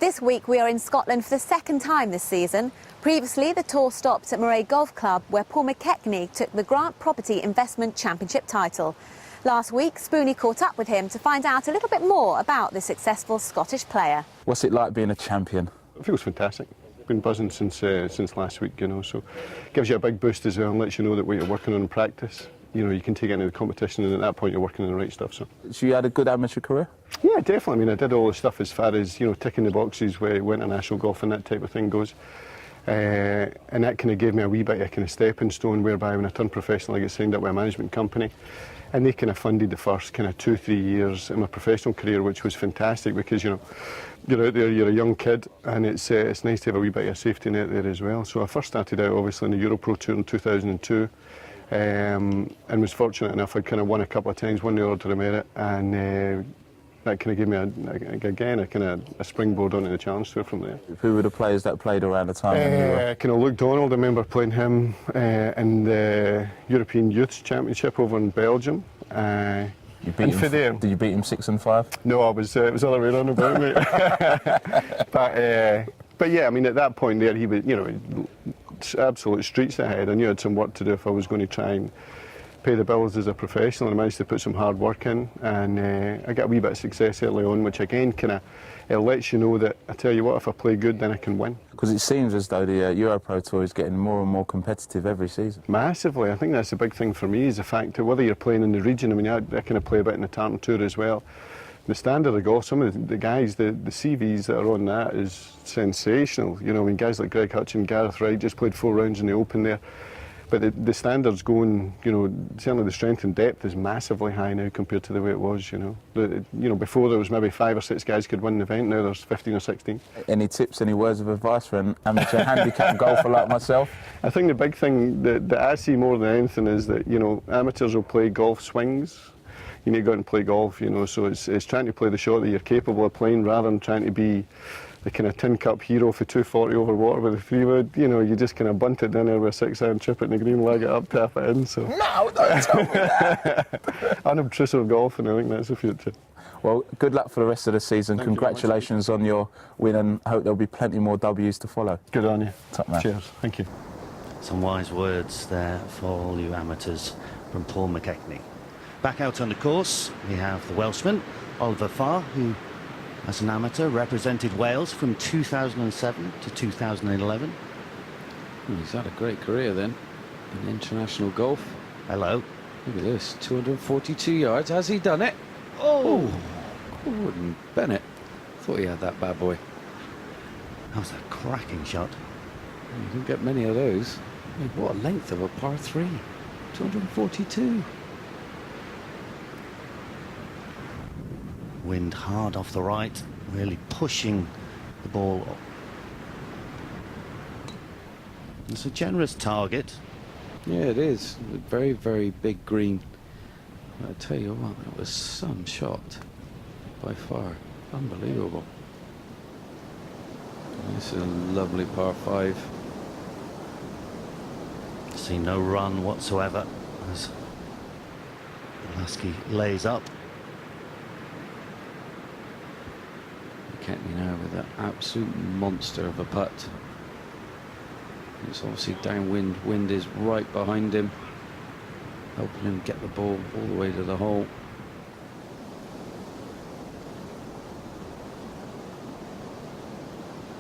This week we are in Scotland for the second time this season. Previously, the tour stopped at Moray Golf Club, where Paul McKechnie took the Grant Property Investment Championship title. Last week, Spoonie caught up with him to find out a little bit more about the successful Scottish player. What's it like being a champion? It feels fantastic. Been buzzing since last week, you know, so gives you a big boost as well and lets you know that what you're working on in practice, you know, you can take it into the competition, and at that point you're working on the right stuff. So you had a good amateur career? Yeah, definitely. I mean, I did all the stuff as far as, you know, ticking the boxes where international golf and that type of thing goes. And that kind of gave me a wee bit of a kind of stepping stone, whereby when I turned professional I got signed up with a management company, and they kind of funded the first kind of 2-3 years in my professional career, which was fantastic because, you know, you're out there, you're a young kid, and it's nice to have a wee bit of a safety net there as well. So I first started out obviously in the EuroPro Tour in 2002, and was fortunate enough I kind of won a couple of times, won the Order of Merit, and that kind of gave me a springboard onto the Challenge Tour from there. Who were the players that played around the time when you were? Kind of Luke Donald, I remember playing him in the European Youth Championship over in Belgium. You beat him, did you beat him 6-5? No, it was other way around about me. But yeah, I mean, at that point there, he was, you know, absolute streets ahead. I knew I had some work to do if I was going to try and pay the bills as a professional, and I managed to put some hard work in, and I got a wee bit of success early on, which again kind of lets you know that, I tell you what, if I play good, then I can win. Because it seems as though the EuroPro Tour is getting more and more competitive every season. Massively. I think that's the big thing for me, is the fact that whether you're playing in the region, I mean, I kind of play a bit in the Tartan Tour as well. The standard of golf, some of the guys, the CVs that are on that is sensational. You know, I mean, guys like Greg Hutchin, Gareth Wright just played 4 rounds in the Open there. But the standards going, you know, certainly the strength and depth is massively high now compared to the way it was, you know. You know, before there was maybe 5 or 6 guys could win an event, now there's 15 or 16. Any tips, any words of advice for an amateur handicap golfer like myself? I think the big thing that I see more than anything is that, you know, amateurs will play golf swings. You need to go out and play golf, you know, so it's trying to play the shot that you're capable of playing rather than trying to be the kind of tin cup hero for 240 over water with a 3-wood. You know, you just kind of bunt it down there with a 6-iron, chip it in the green, leg it up, tap it in. So no, don't tell me that. Unobtrusive golf, and I think that's the future. Well, good luck for the rest of the season. Thank Congratulations on your win, and I hope there'll be plenty more W's to follow. Good on you. Top man. Cheers. Thank you. Some wise words there for all you amateurs from Paul McKechnie. Back out on the course, we have the Welshman, Oliver Farr, who, as an amateur, represented Wales from 2007 to 2011. Well, he's had a great career then in international golf. Hello. Look at this, 242 yards. Has he done it? Oh, Gordon Bennett. Thought he had that bad boy. That was a cracking shot. You don't get many of those. I mean, what a length of a par 3. 242. Wind hard off the right, really pushing the ball up. It's a generous target. Yeah, it is. A very, very big green. I tell you what, that was some shot by far. Unbelievable. This is a lovely par 5. See no run whatsoever as Lasky lays up. McKechnie now with that absolute monster of a putt. It's obviously downwind. Wind is right behind him, helping him get the ball all the way to the hole.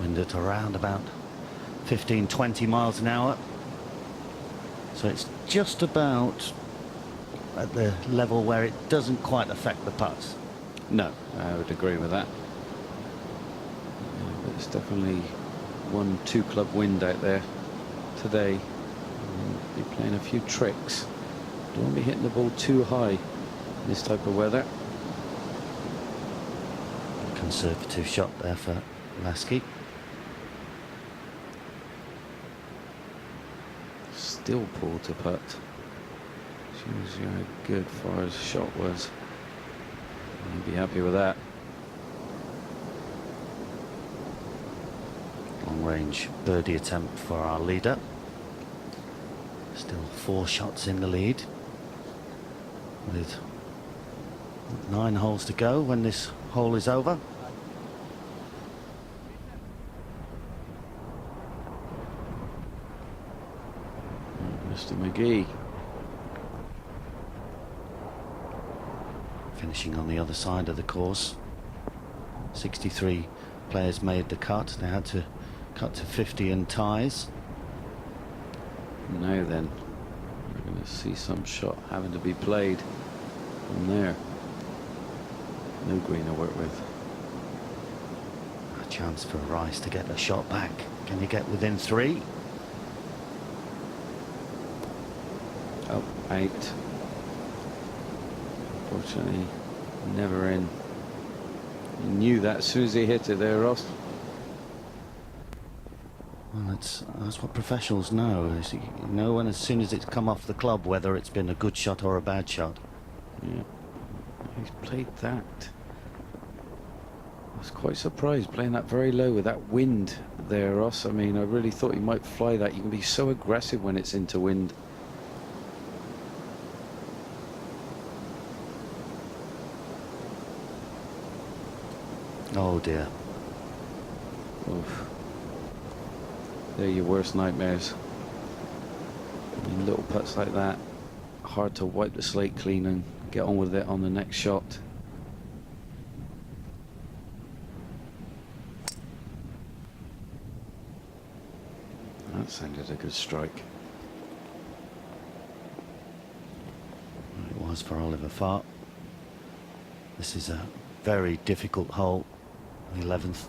Wind at around about 15-20 miles an hour. So it's just about at the level where it doesn't quite affect the putts. No, I would agree with that. But it's definitely 1-2 club wind out there today. Be playing a few tricks. Don't want to be hitting the ball too high in this type of weather. Conservative shot there for Lasky. Still poor to putt. Shows you how good Farr's shot was. You'd be happy with that. Long range birdie attempt for our leader. Still 4 shots in the lead, with 9 holes to go when this hole is over. McGee. Finishing on the other side of the course. 63 players made the cut. They had to cut to 50 in ties. Now then, we're going to see some shot having to be played from there. No green to work with. A chance for Rice to get a shot back. Can he get within 3? Oh, 8. Unfortunately, never in. He knew that as soon as he hit it there, Ross. Well, that's what professionals know. Is you know when as soon as it's come off the club whether it's been a good shot or a bad shot. Yeah, he's played that. I was quite surprised playing that very low with that wind there, Ross. I mean, I really thought he might fly that. You can be so aggressive when it's into wind. Oh dear. Oof. They're your worst nightmares. I mean, little putts like that, hard to wipe the slate clean and get on with it on the next shot. That sounded a good strike. It was for Oliver Farr. This is a very difficult hole, the 11th.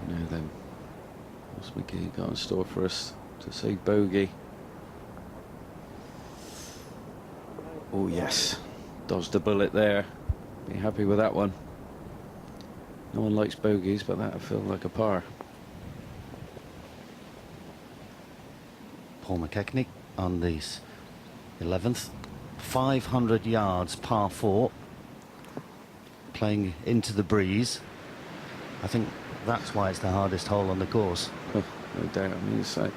Now then, what's McGee got in store for us to say bogey? Oh yes, dodged a bullet there. Be happy with that one. No one likes bogeys, but that feels like a par. Paul McKechnie on the 11th, 500 yards, par 4, playing into the breeze. I think that's why it's the hardest hole on the course. Oh, no doubt. I mean, it's like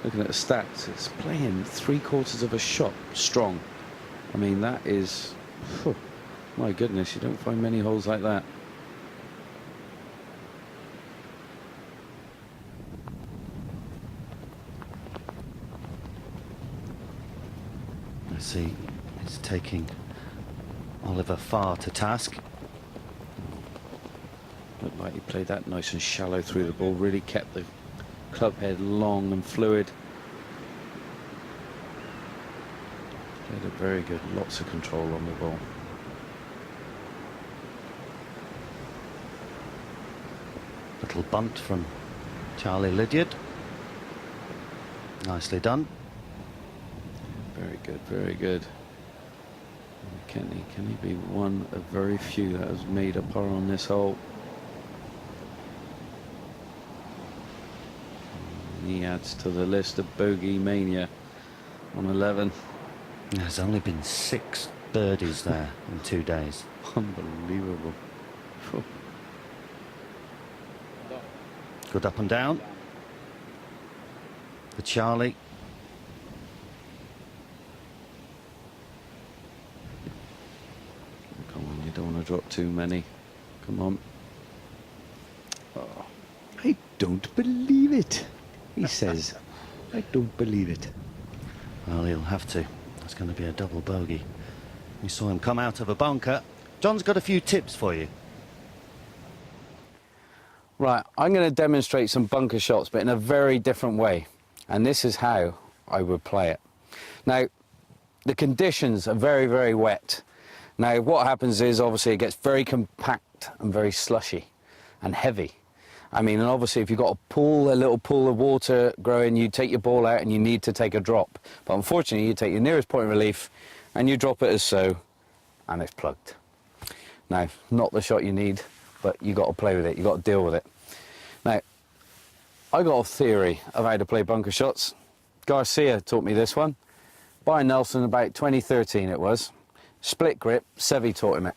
looking at the stats. It's playing 3/4 of a shot strong. I mean, that is, my goodness, you don't find many holes like that. I see it's taking Oliver Farr to task. Looked like he played that nice and shallow through the ball, really kept the club head long and fluid. Played it very good, lots of control on the ball. Little bunt from Charlie Lydiard. Nicely done. Very good, very good. Can he be one of very few that has made a par on this hole? And he adds to the list of bogey mania on 11. There's only been 6 birdies there in 2 days. Unbelievable. Phew. Good up and down. For Charlie. Come on, you don't want to drop too many. Come on. Oh, I don't believe it, he says. I don't believe it. Well, he'll have to. It's going to be a double bogey. We saw him come out of a bunker. John's got a few tips for you. Right, I'm going to demonstrate some bunker shots, but in a very different way. And this is how I would play it. Now, the conditions are very, very wet. Now, what happens is, obviously, it gets very compact and very slushy and heavy. I mean, and obviously, if you've got a little pool of water growing, you take your ball out and you need to take a drop. But unfortunately, you take your nearest point of relief and you drop it as so, and it's plugged. Now, not the shot you need, but you got to play with it. You got to deal with it. Now, I got a theory of how to play bunker shots. Garcia taught me this one. Brian Nelson, about 2013 it was. Split grip, Seve taught him it.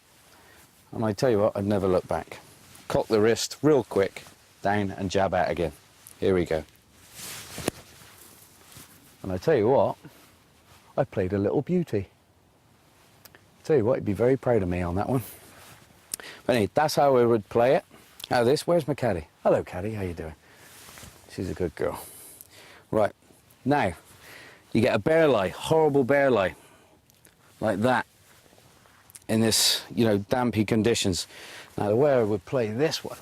And I tell you what, I'd never look back. Cock the wrist real quick, down and jab out again. Here we go. And I tell you what, I played a little beauty. Tell you what, he'd be very proud of me on that one. But anyway, that's how I would play it. Now this, where's my caddy? Hello caddy, how you doing? She's a good girl. Right, now, you get a bear lie, horrible bear lie, like that, in this, you know, dampy conditions. Now, the way I would play this one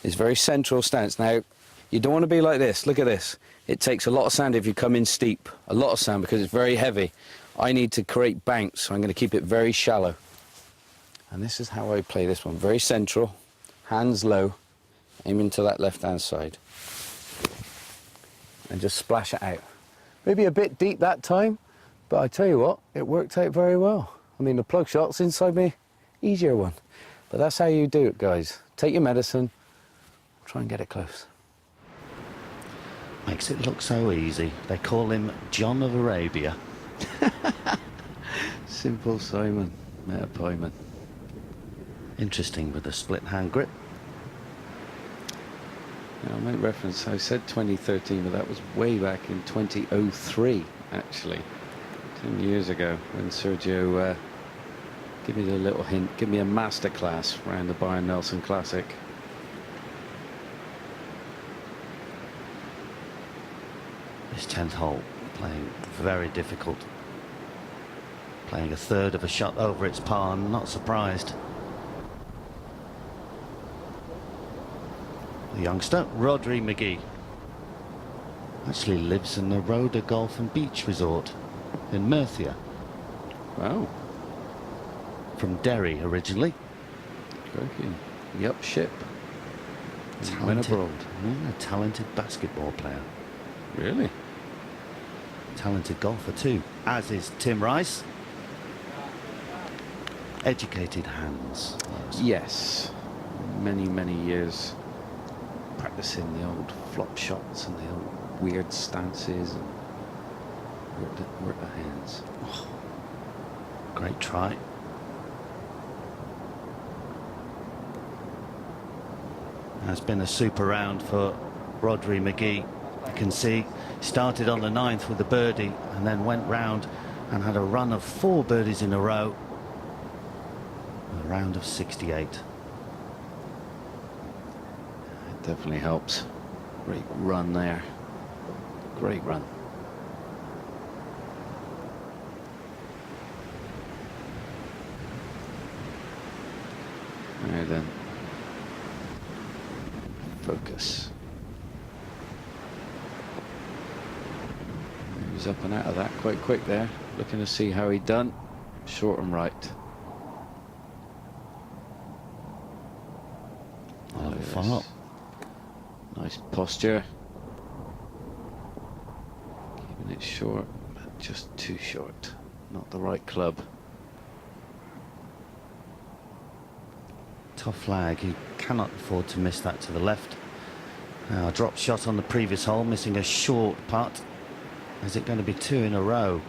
is very central stance. Now, you don't want to be like this. Look at this. It takes a lot of sand if you come in steep, a lot of sand, because it's very heavy. I need to create banks, so I'm going to keep it very shallow. And this is how I play this one. Very central, hands low, aiming to that left-hand side. And just splash it out. Maybe a bit deep that time, but I tell you what, it worked out very well. I mean, the plug shot's inside me, easier one. But that's how you do it, guys. Take your medicine, try and get it close. Makes it look so easy. They call him John of Arabia. Simple Simon, Metapieman. Interesting with the split hand grip. I'll make reference, I said 2013, but that was way back in 2003, actually. 10 years ago, when Sergio, give me the little hint, give me a masterclass around the Byron Nelson Classic. This 10th hole, playing very difficult. Playing a third of a shot over its par, I'm not surprised. The youngster, Rodri McGee, actually lives in the Rhoda Golf and Beach Resort in Murcia. Wow. From Derry originally. Crikey. Yup, ship. Went Talented, abroad. yeah, a talented basketball player. Really? Talented golfer too, as is Tim Rice. Educated hands. Yes. Many, many years practicing the old flop shots and the old weird stances and work the hands. Oh, great try. It's been a super round for Rodri McGee. You can see started on the 9th with a birdie and then went round and had a run of 4 birdies in a row. A round of 68. It definitely helps. Great run there. Great run. All right then. Focus. He's up and out of that quite quick there. Looking to see how he done. Short and right. Oh, Yes. follow. Nice posture. Keeping it short, but just too short. Not the right club. Tough flag. He cannot afford to miss that to the left. Now, a drop shot on the previous hole, missing a short putt. Is it going to be 2 in a row?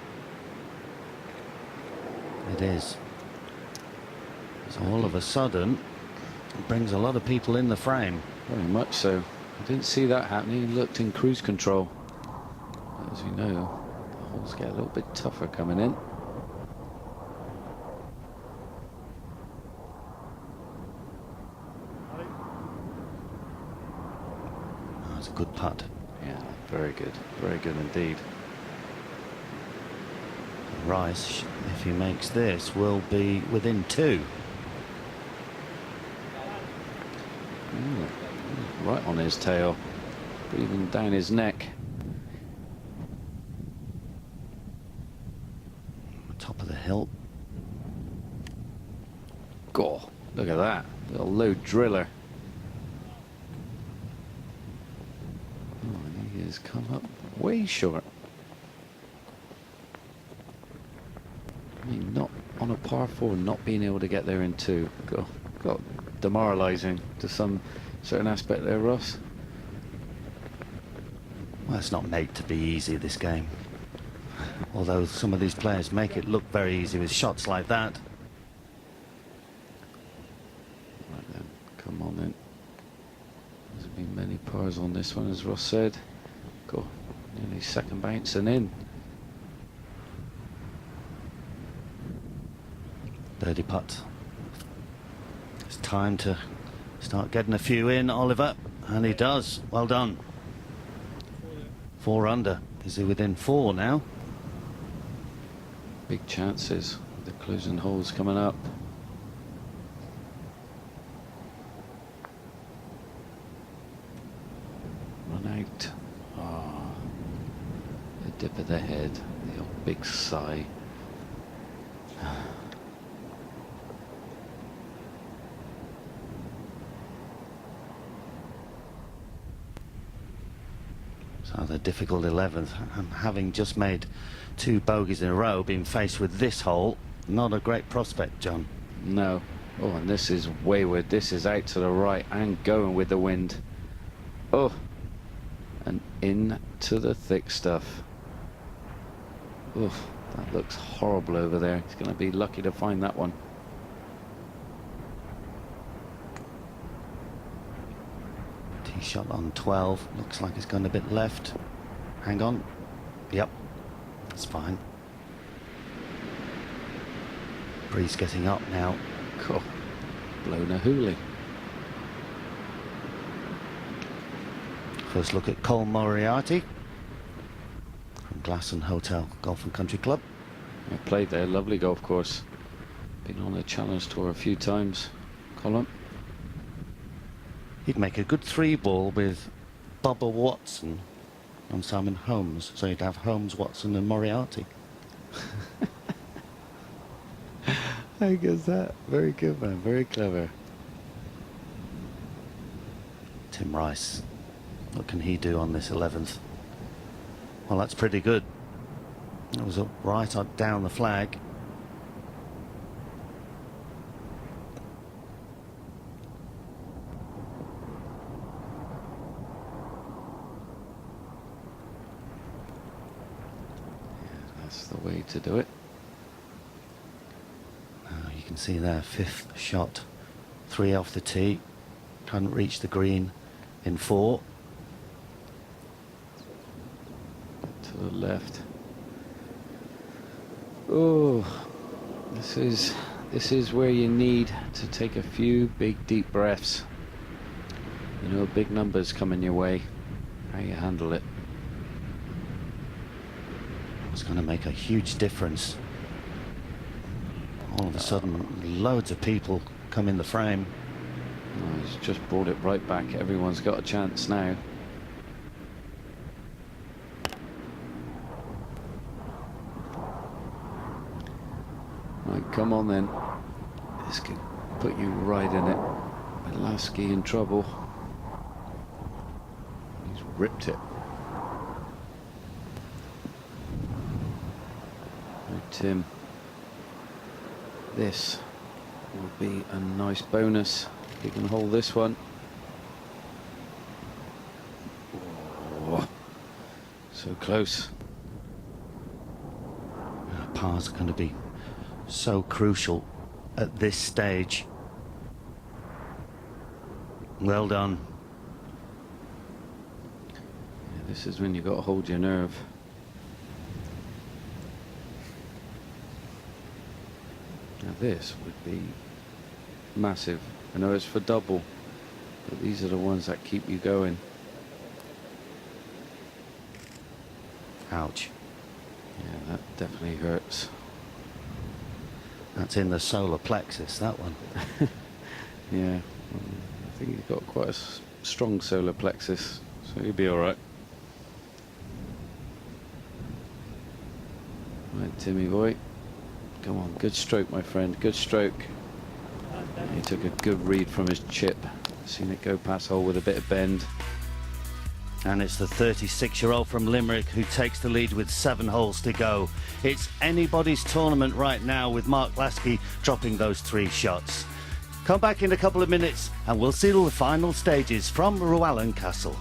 It is. So all of a sudden, it brings a lot of people in the frame. Very much so. I didn't see that happening. He looked in cruise control. As you know, the holes get a little bit tougher coming in. Oh, it's a good putt. Yeah, very good. Very good indeed. Rice, if he makes this, will be within 2. Right on his tail. Breathing down his neck. Top of the hill. Goal. Look at that. Little low driller. Oh, and he has come up way short. I mean, not on a par 4, not being able to get there in 2. Got demoralising to some certain aspect there, Ross. Well, it's not made to be easy, this game. Although some of these players make it look very easy with shots like that. Right then, come on then. There's been many pars on this one, as Ross said. Go, nearly second bounce and in. Birdie putt. It's time to start getting a few in, Oliver. And he does. Well done. 4 under. Is he within 4 now? Big chances. The closing holes coming up. Run out. Oh, the dip of the head, the old big sigh. So the difficult 11th, and having just made 2 bogeys in a row, being faced with this hole, not a great prospect, John. No. Oh, and this is wayward. This is out to the right and going with the wind. Oh, and into the thick stuff. Oh, that looks horrible over there. He's going to be lucky to find that one. Tee shot on 12. Looks like it's gone a bit left. Hang on. Yep, that's fine. Breeze getting up now. Cool. Blown a hoolie. First look at Cole Moriarty from Glasson Hotel Golf and Country Club. I played there, lovely golf course. Been on the Challenge Tour a few times. Colin. He'd make a good 3-ball with Bubba Watson and Simon Holmes. So you'd have Holmes, Watson and Moriarty. How good's that? Very good, man. Very clever. Tim Rice. What can he do on this 11th? Well, that's pretty good. It was right down the flag. Yeah, that's the way to do it. You can see there, 5th shot, 3 off the tee. Hadn't reached the green in 4. To the left. Oh, this is where you need to take a few big deep breaths. You know, big numbers coming your way. How you handle it. It's going to make a huge difference. All of a sudden, loads of people come in the frame. Oh, he's just brought it right back. Everyone's got a chance now. Right, come on then. This could put you right in it. But Lasky in trouble. He's ripped it. Right, Tim. This will be a nice bonus. If you can hold this one. Oh, so close. Pars are going to be so crucial at this stage. Well done. Yeah, this is when you've got to hold your nerve. Now this would be massive. I know it's for double, but these are the ones that keep you going. Ouch. Yeah, that definitely hurts. That's in the solar plexus, that one. Yeah, I think he's got quite a strong solar plexus, so he'll be all right. Right, Timmy boy. Come on, good stroke, my friend, good stroke. He took a good read from his chip. Seen it go past hole with a bit of bend. And it's the 36-year-old from Limerick who takes the lead with 7 holes to go. It's anybody's tournament right now with Mark Lasky dropping those 3 shots. Come back in a couple of minutes and we'll see all the final stages from Rowallan Castle.